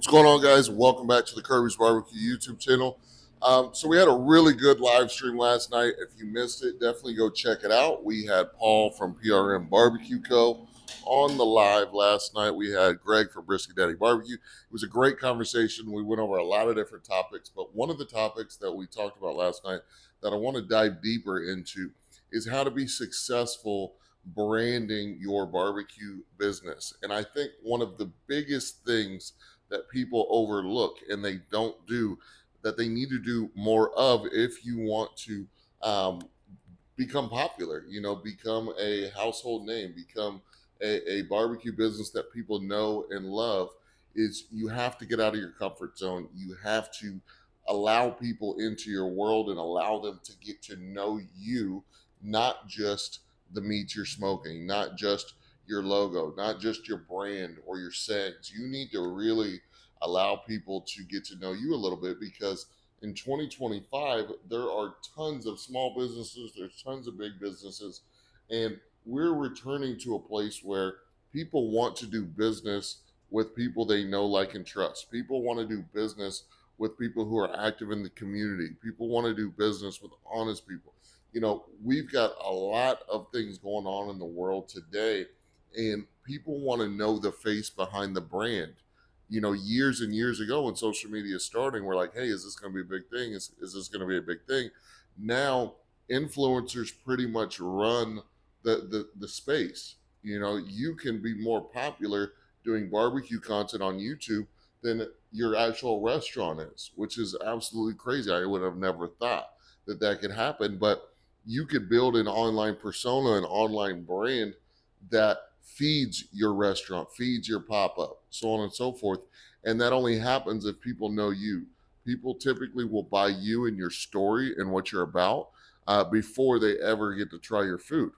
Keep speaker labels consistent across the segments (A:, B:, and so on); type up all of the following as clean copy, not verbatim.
A: What's going on, guys? Welcome back to the Kirby's Barbecue YouTube channel. So we had a really good live stream last night. If you missed it, definitely go check it out. We had Paul from PRM Barbecue Co. on the live last night. We had Greg from Brisket Daddy Barbecue. It was a great conversation. We went over a lot of different topics, but one of the topics that we talked about last night that I want to dive deeper into is how to be successful branding your barbecue business. And I think one of the biggest things that people overlook and they don't do that they need to do more of if you want to um, become popular, become a household name, become a barbecue business that people know and love, is you have to get out of your comfort zone. You have to allow people into your world and allow them to get to know you, not just the meat you're smoking, not just your logo, not just your brand or your sayings. You need to really allow people to get to know you a little bit, because in 2025 there are tons of small businesses, there's tons of big businesses, and we're returning to a place where people want to do business with people they know, like, and trust. People want to do business with people who are active in the community. People want to do business with honest people. We've got a lot of things going on in the world today, and people want to know the face behind the brand. Years and years ago when social media is starting, we're like, hey, is this going to be a big thing? Is this going to be a big thing? Now, influencers pretty much run the space. You can be more popular doing barbecue content on YouTube than your actual restaurant is, which is absolutely crazy. I would have never thought that could happen, but you could build an online persona, an online brand that feeds your restaurant, feeds your pop up, so on and so forth. And that only happens if people know you. People typically will buy you and your story and what you're about before they ever get to try your food.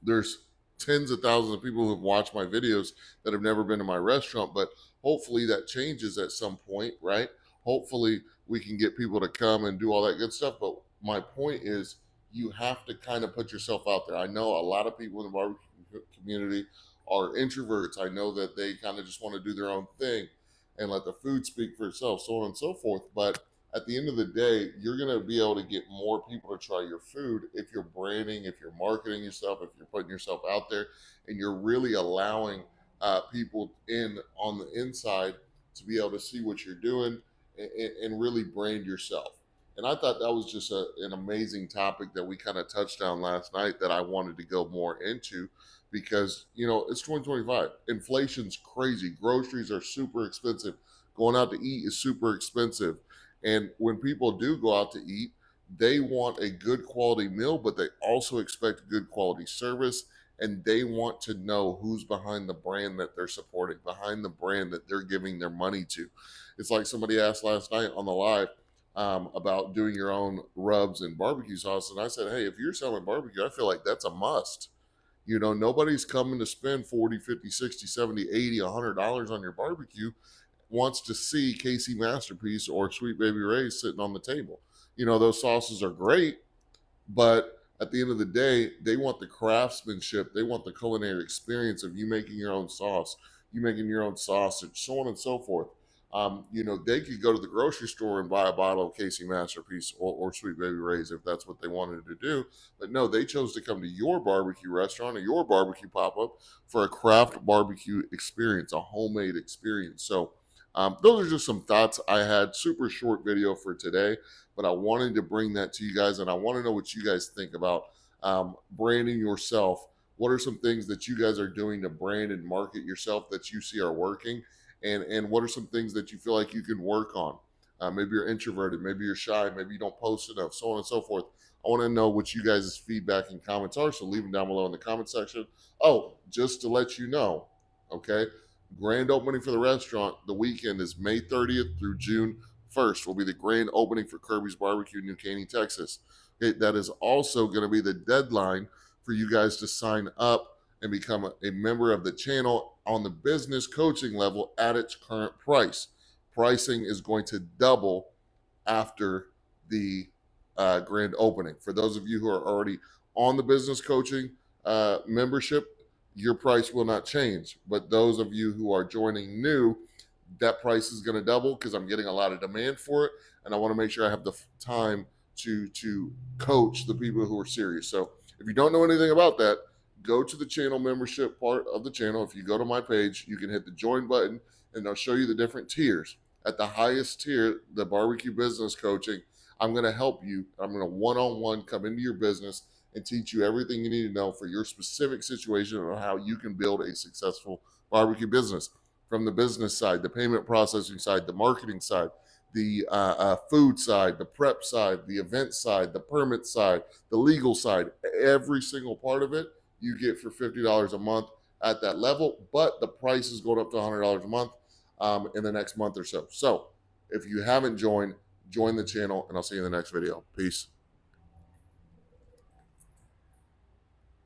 A: There's tens of thousands of people who've watched my videos that have never been to my restaurant, but hopefully that changes at some point, right? Hopefully we can get people to come and do all that good stuff. But my point is, you have to kind of put yourself out there. I know a lot of people in the barbecue community are introverts. I know that they kind of just want to do their own thing and let the food speak for itself, so on and so forth. But at the end of the day, you're going to be able to get more people to try your food if you're branding, if you're marketing yourself, if you're putting yourself out there, and you're really allowing people in on the inside to be able to see what you're doing and really brand yourself. And I thought that was just an amazing topic that we kind of touched on last night that I wanted to go more into, because it's 2025. Inflation's crazy. Groceries are super expensive. Going out to eat is super expensive. And when people do go out to eat, they want a good quality meal, but they also expect good quality service. And they want to know who's behind the brand that they're supporting, behind the brand that they're giving their money to. It's like somebody asked last night on the live about doing your own rubs and barbecue sauce. And I said, hey, if you're selling barbecue, I feel like that's a must. Nobody's coming to spend 40, 50, 60, 70, 80, $100 on your barbecue wants to see Casey Masterpiece or Sweet Baby Ray's sitting on the table. Those sauces are great, but at the end of the day, they want the craftsmanship. They want the culinary experience of you making your own sauce, you making your own sausage, so on and so forth. They could go to the grocery store and buy a bottle of Casey Masterpiece or Sweet Baby Ray's if that's what they wanted to do. But no, they chose to come to your barbecue restaurant or your barbecue pop up for a craft barbecue experience, a homemade experience. So, those are just some thoughts I had. Super short video for today, but I wanted to bring that to you guys, and I want to know what you guys think about branding yourself. What are some things that you guys are doing to brand and market yourself that you see are working? And what are some things that you feel like you can work on? Maybe you're introverted, maybe you're shy, maybe you don't post enough, so on and so forth. I want to know what you guys' feedback and comments are, so leave them down below in the comment section. Oh, just to let you know, okay, grand opening for the restaurant the weekend is May 30th through June 1st will be the grand opening for Kirby's Barbecue in New Caney, Texas. Okay, that is also going to be the deadline for you guys to sign up and become a member of the channel on the business coaching level at its current price. Pricing is going to double after the grand opening. For those of you who are already on the business coaching membership, your price will not change. But those of you who are joining new, that price is going to double because I'm getting a lot of demand for it, and I want to make sure I have the time to coach the people who are serious. So if you don't know anything about that, go to the channel membership part of the channel. If you go to my page, you can hit the join button, and I'll show you the different tiers. At the highest tier, the barbecue business coaching, I'm going to help you. I'm going to one-on-one come into your business and teach you everything you need to know for your specific situation on how you can build a successful barbecue business, from the business side, the payment processing side, the marketing side, the food side, the prep side, the event side, the permit side, the legal side. Every single part of it you get for $50 a month at that level, but the price is going up to $100 a month in the next month or so. So if you haven't joined, join the channel, and I'll see you in the next video. Peace.